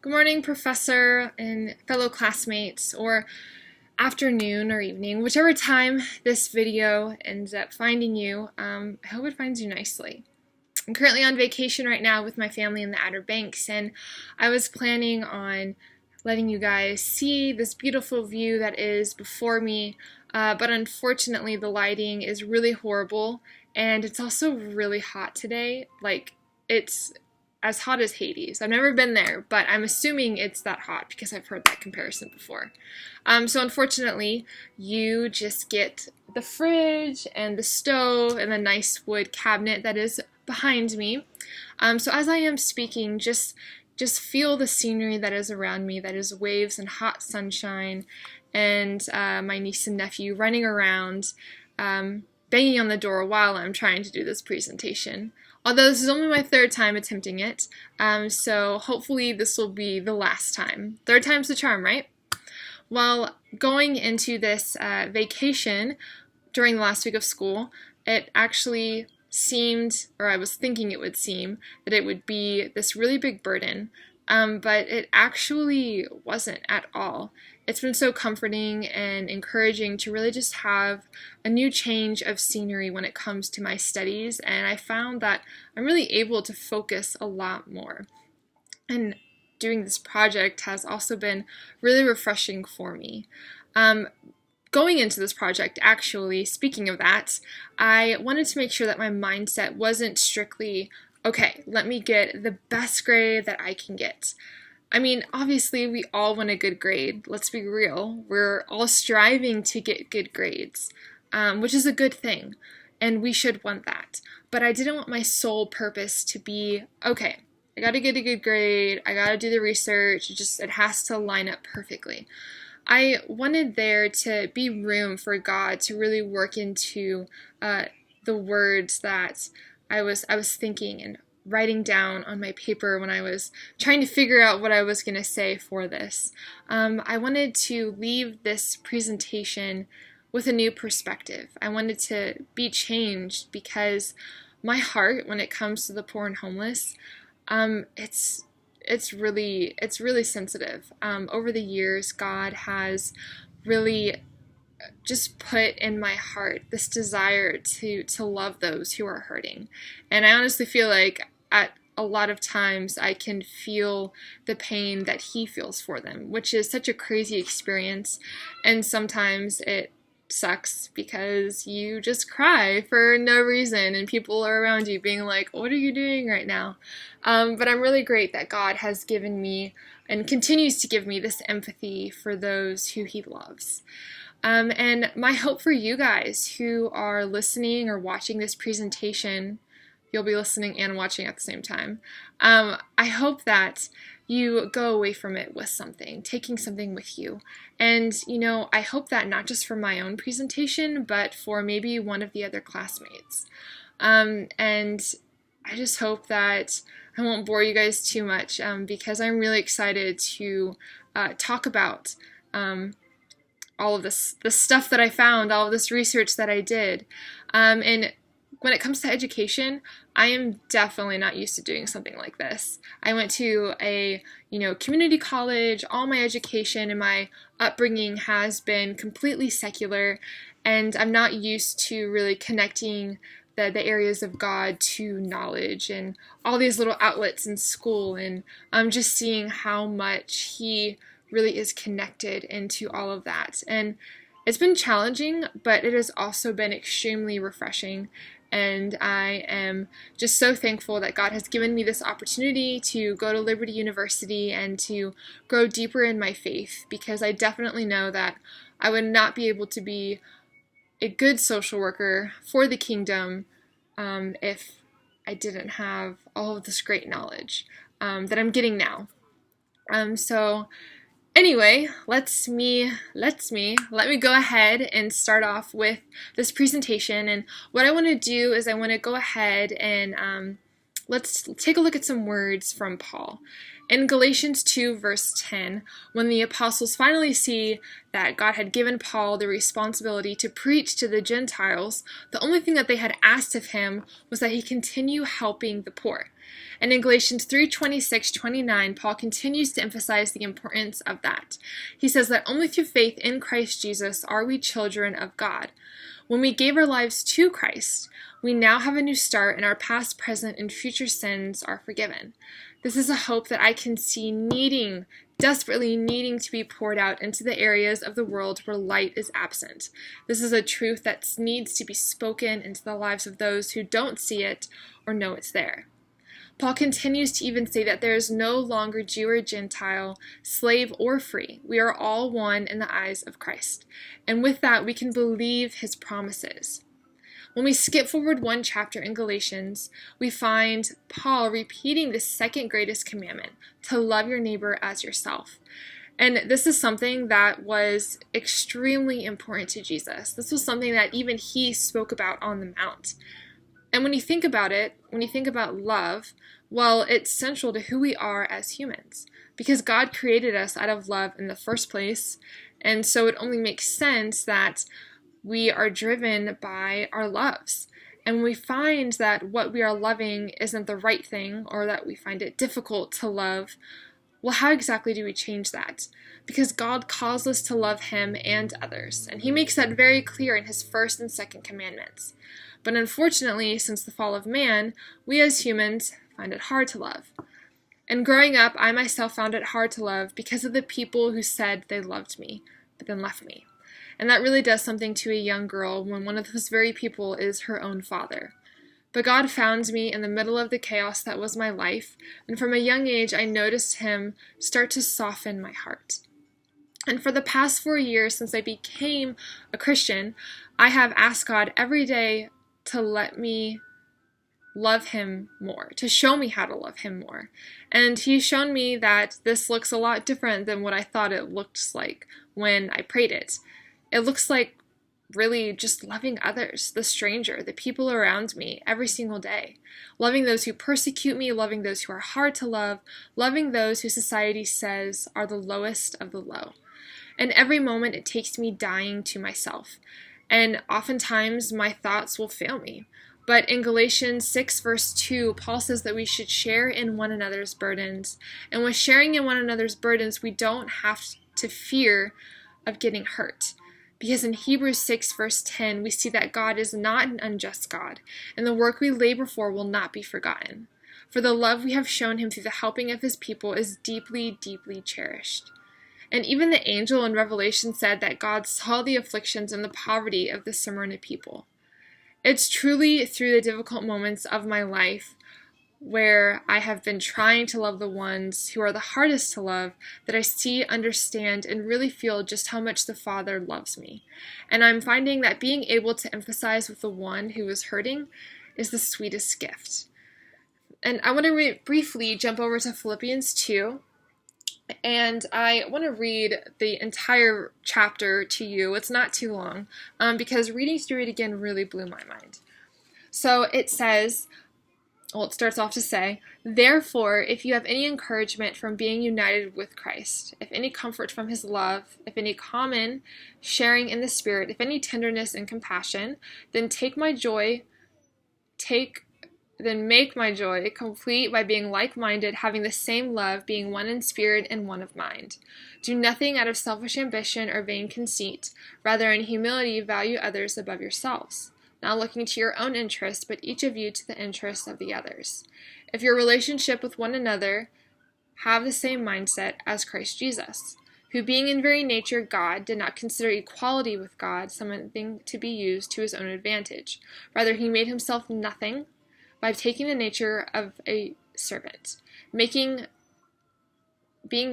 Good morning, professor and fellow classmates, or afternoon or evening, whichever time this video ends up finding you. I hope it finds you nicely. I'm currently on vacation right now with my family in the Outer Banks, and I was planning on letting you guys see this beautiful view that is before me, but unfortunately the lighting is really horrible, and it's also really hot today. It's as hot as Hades. I've never been there, but I'm assuming it's that hot because I've heard that comparison before. So unfortunately, you just get the fridge and the stove and the nice wood cabinet that is behind me. So as I am speaking, just feel the scenery that is around me, that is waves and hot sunshine, and my niece and nephew running around, banging on the door while I'm trying to do this presentation. Although this is only my third time attempting it, so hopefully this will be the last time. Third time's the charm, right? Well, going into this vacation during the last week of school, it actually seemed, or I was thinking it would seem, that it would be this really big burden, but it actually wasn't at all. It's been so comforting and encouraging to really just have a new change of scenery when it comes to my studies, and I found that I'm really able to focus a lot more. And doing this project has also been really refreshing for me. Going into this project, actually, speaking of that, I wanted to make sure that my mindset wasn't strictly, okay, let me get the best grade that I can get. I mean, obviously, we all want a good grade. Let's be real. We're all striving to get good grades, which is a good thing, and we should want that. But I didn't want my sole purpose to be, okay, I gotta get a good grade, I gotta do the research, it has to line up perfectly. I wanted there to be room for God to really work into the words that I was thinking and writing down on my paper when I was trying to figure out what I was going to say for this. I wanted to leave this presentation with a new perspective. I wanted to be changed because my heart, when it comes to the poor and homeless, it's really sensitive. Over the years, God has really just put in my heart this desire to love those who are hurting. And I honestly feel like at a lot of times I can feel the pain that he feels for them, which is such a crazy experience. And sometimes it sucks because you just cry for no reason and people are around you being like, what are you doing right now? But I'm really great that God has given me and continues to give me this empathy for those who he loves. And my hope for you guys who are listening or watching this presentation, you'll be listening and watching at the same time. I hope that you go away from it with something, taking something with you. And, I hope that not just for my own presentation, but for maybe one of the other classmates. And I just hope that I won't bore you guys too much because I'm really excited to talk about all of this stuff that I found, all of this research that I did. And when it comes to education, I am definitely not used to doing something like this. I went to a, community college. All my education and my upbringing has been completely secular, and I'm not used to really connecting the areas of God to knowledge and all these little outlets in school, and I'm just seeing how much he really is connected into all of that. And it's been challenging, but it has also been extremely refreshing. And I am just so thankful that God has given me this opportunity to go to Liberty University and to grow deeper in my faith, because I definitely know that I would not be able to be a good social worker for the kingdom if I didn't have all of this great knowledge that I'm getting now. So anyway, let me go ahead and start off with this presentation. And what I want to do is I want to go ahead and let's take a look at some words from Paul. In Galatians 2, verse 10, when the apostles finally see that God had given Paul the responsibility to preach to the Gentiles, the only thing that they had asked of him was that he continue helping the poor. And in Galatians 3:26-29, Paul continues to emphasize the importance of that. He says that only through faith in Christ Jesus are we children of God. When we gave our lives to Christ, we now have a new start, and our past, present, and future sins are forgiven. This is a hope that I can see desperately needing to be poured out into the areas of the world where light is absent. This is a truth that needs to be spoken into the lives of those who don't see it or know it's there. Paul continues to even say that there is no longer Jew or Gentile, slave or free. We are all one in the eyes of Christ. And with that, we can believe his promises. When we skip forward one chapter in Galatians, we find Paul repeating the second greatest commandment, to love your neighbor as yourself. And this is something that was extremely important to Jesus. This was something that even he spoke about on the Mount. And when you think about it, when you think about love, well, it's central to who we are as humans, because God created us out of love in the first place. And so it only makes sense that we are driven by our loves. And we find that what we are loving isn't the right thing, or that we find it difficult to love. Well, how exactly do we change that? Because God calls us to love him and others, and he makes that very clear in his first and second commandments. But unfortunately, since the fall of man, we as humans find it hard to love. And growing up, I myself found it hard to love because of the people who said they loved me, but then left me. And that really does something to a young girl when one of those very people is her own father. But God found me in the middle of the chaos that was my life, and from a young age I noticed him start to soften my heart. And for the past 4 years since I became a Christian, I have asked God every day to let me love him more, to show me how to love him more. And he's shown me that this looks a lot different than what I thought it looked like when I prayed it. It looks like really just loving others, the stranger, the people around me every single day. Loving those who persecute me, loving those who are hard to love, loving those who society says are the lowest of the low. And every moment it takes me dying to myself. And oftentimes my thoughts will fail me. But in Galatians 6 verse 2, Paul says that we should share in one another's burdens. And with sharing in one another's burdens, we don't have to fear of getting hurt. Because in Hebrews 6 verse 10, we see that God is not an unjust God, and the work we labor for will not be forgotten. For the love we have shown him through the helping of his people is deeply, deeply cherished. And even the angel in Revelation said that God saw the afflictions and the poverty of the Smyrna people. It's truly through the difficult moments of my life where I have been trying to love the ones who are the hardest to love that I see, understand, and really feel just how much the Father loves me. And I'm finding that being able to empathize with the one who is hurting is the sweetest gift. And I want to briefly jump over to Philippians 2. And I want to read the entire chapter to you. It's not too long, because reading through it again really blew my mind. So it says, it starts off to say, therefore, if you have any encouragement from being united with Christ, if any comfort from his love, if any common sharing in the Spirit, if any tenderness and compassion, then make my joy complete by being like-minded, having the same love, being one in spirit and one of mind. Do nothing out of selfish ambition or vain conceit. Rather, in humility, value others above yourselves, not looking to your own interest, but each of you to the interest of the others. If your relationship with one another, have the same mindset as Christ Jesus, who being in very nature God, did not consider equality with God something to be used to his own advantage. Rather, he made himself nothing by taking the nature of a servant, being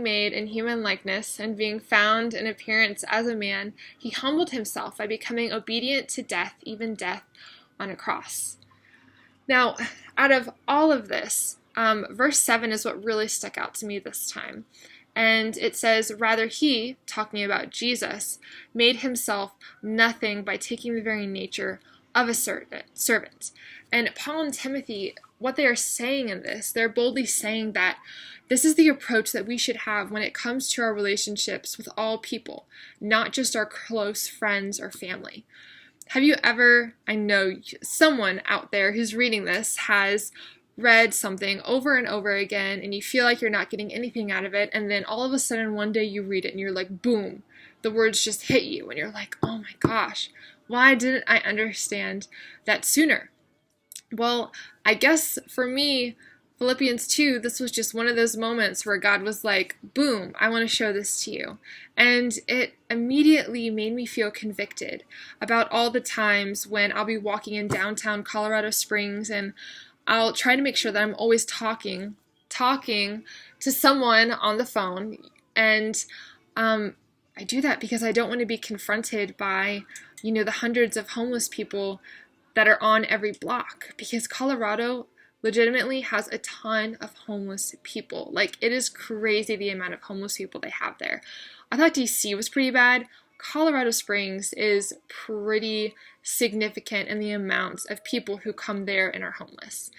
made in human likeness, and being found in appearance as a man, he humbled himself by becoming obedient to death, even death on a cross. Now, out of all of this, verse 7 is what really stuck out to me this time. And it says, rather he, talking about Jesus, made himself nothing by taking the very nature of a servant. And Paul and Timothy, what they are saying in this, they're boldly saying that this is the approach that we should have when it comes to our relationships with all people, not just our close friends or family. Have you ever, I know someone out there who's reading this has read something over and over again and you feel like you're not getting anything out of it, and then all of a sudden one day you read it and you're like, boom, the words just hit you and you're like, oh my gosh, why didn't I understand that sooner? Well, I guess for me, Philippians 2, this was just one of those moments where God was like, boom, I want to show this to you. And it immediately made me feel convicted about all the times when I'll be walking in downtown Colorado Springs and I'll try to make sure that I'm always talking to someone on the phone. And I do that because I don't want to be confronted by, the hundreds of homeless people that are on every block, because Colorado legitimately has a ton of homeless people. Like, it is crazy the amount of homeless people they have there. I thought DC was pretty bad. Colorado Springs is pretty significant in the amounts of people who come there and are homeless.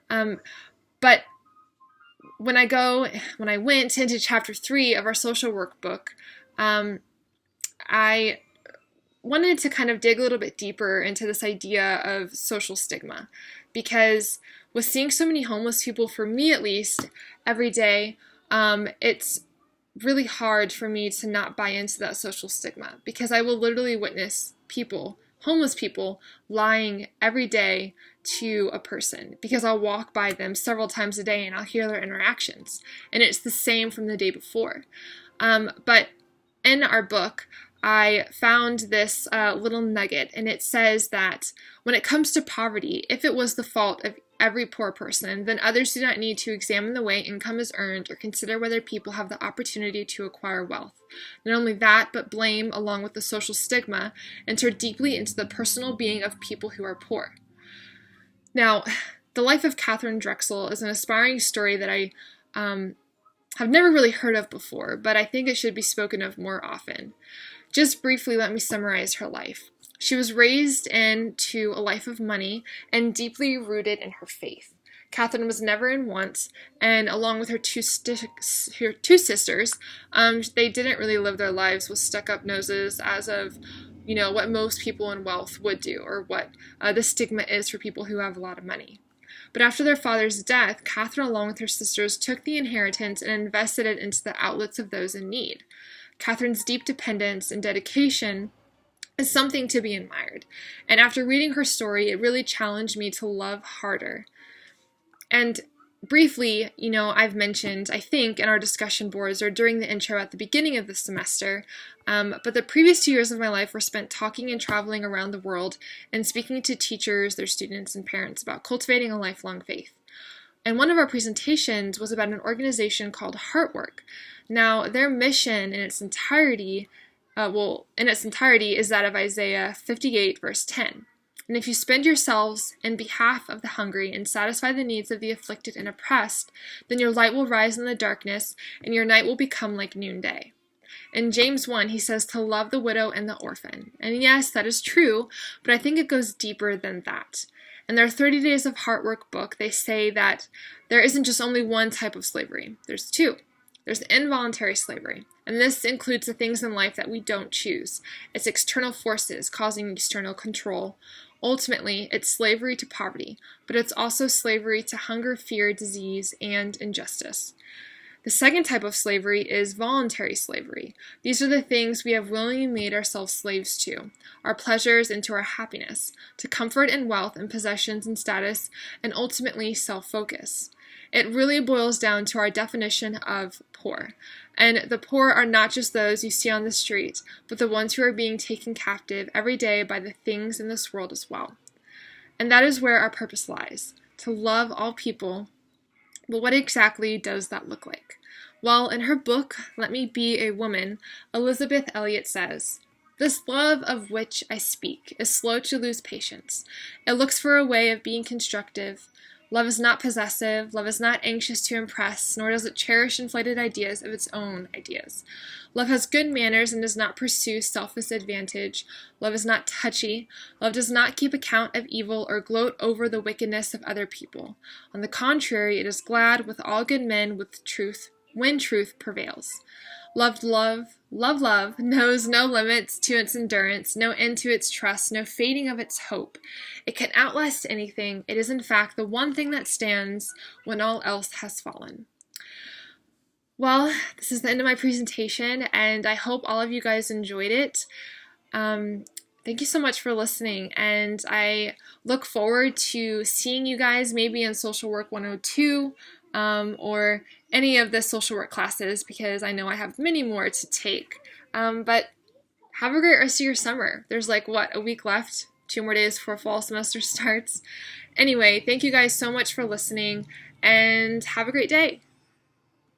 But when I went into chapter 3 of our social work book, I wanted to kind of dig a little bit deeper into this idea of social stigma, because with seeing so many homeless people, for me at least, every day, it's really hard for me to not buy into that social stigma, because I will literally witness homeless people, lying every day to a person, because I'll walk by them several times a day and I'll hear their interactions, and it's the same from the day before. But in our book, I found this little nugget, and it says that when it comes to poverty, if it was the fault of every poor person, then others do not need to examine the way income is earned or consider whether people have the opportunity to acquire wealth. Not only that, but blame, along with the social stigma, enter deeply into the personal being of people who are poor. Now, the life of Katharine Drexel is an aspiring story that I have never really heard of before, but I think it should be spoken of more often. Just briefly, let me summarize her life. She was raised into a life of money and deeply rooted in her faith. Katharine was never in want, and along with her two sisters, they didn't really live their lives with stuck-up noses as of, what most people in wealth would do, or what the stigma is for people who have a lot of money. But after their father's death, Katharine, along with her sisters, took the inheritance and invested it into the outlets of those in need. Katharine's deep dependence and dedication is something to be admired. And after reading her story, it really challenged me to love harder. And briefly, I've mentioned, I think, in our discussion boards or during the intro at the beginning of the semester, but the previous 2 years of my life were spent talking and traveling around the world and speaking to teachers, their students, and parents about cultivating a lifelong faith. And one of our presentations was about an organization called Heartwork. Now, their mission in its entirety is that of Isaiah 58, verse 10. And if you spend yourselves in behalf of the hungry and satisfy the needs of the afflicted and oppressed, then your light will rise in the darkness, and your night will become like noonday. In James 1, he says to love the widow and the orphan. And yes, that is true, but I think it goes deeper than that. In their 30 Days of Heartwork book, they say that there isn't just only one type of slavery. There's two. There's involuntary slavery, and this includes the things in life that we don't choose. It's external forces causing external control. Ultimately, it's slavery to poverty, but it's also slavery to hunger, fear, disease, and injustice. The second type of slavery is voluntary slavery. These are the things we have willingly made ourselves slaves to, our pleasures and to our happiness, to comfort and wealth and possessions and status, and ultimately self-focus. It really boils down to our definition of poor. And the poor are not just those you see on the street, but the ones who are being taken captive every day by the things in this world as well. And that is where our purpose lies, to love all people. But what exactly does that look like? Well, in her book, Let Me Be a Woman, Elizabeth Elliot says, "This love of which I speak is slow to lose patience. It looks for a way of being constructive. Love is not possessive. Love is not anxious to impress, nor does it cherish inflated ideas of its own ideas. Love has good manners and does not pursue selfish advantage. Love is not touchy. Love does not keep account of evil or gloat over the wickedness of other people. On the contrary, it is glad with all good men when truth prevails. Love knows no limits to its endurance, no end to its trust, no fading of its hope. It can outlast anything. It is in fact the one thing that stands when all else has fallen. Well, this is the end of my presentation, and I hope all of you guys enjoyed it. Thank you so much for listening, and I look forward to seeing you guys maybe in Social Work 102 or any of the social work classes, because I know I have many more to take. But have a great rest of your summer. There's like, a week left? 2 more days before fall semester starts. Anyway, thank you guys so much for listening, and have a great day.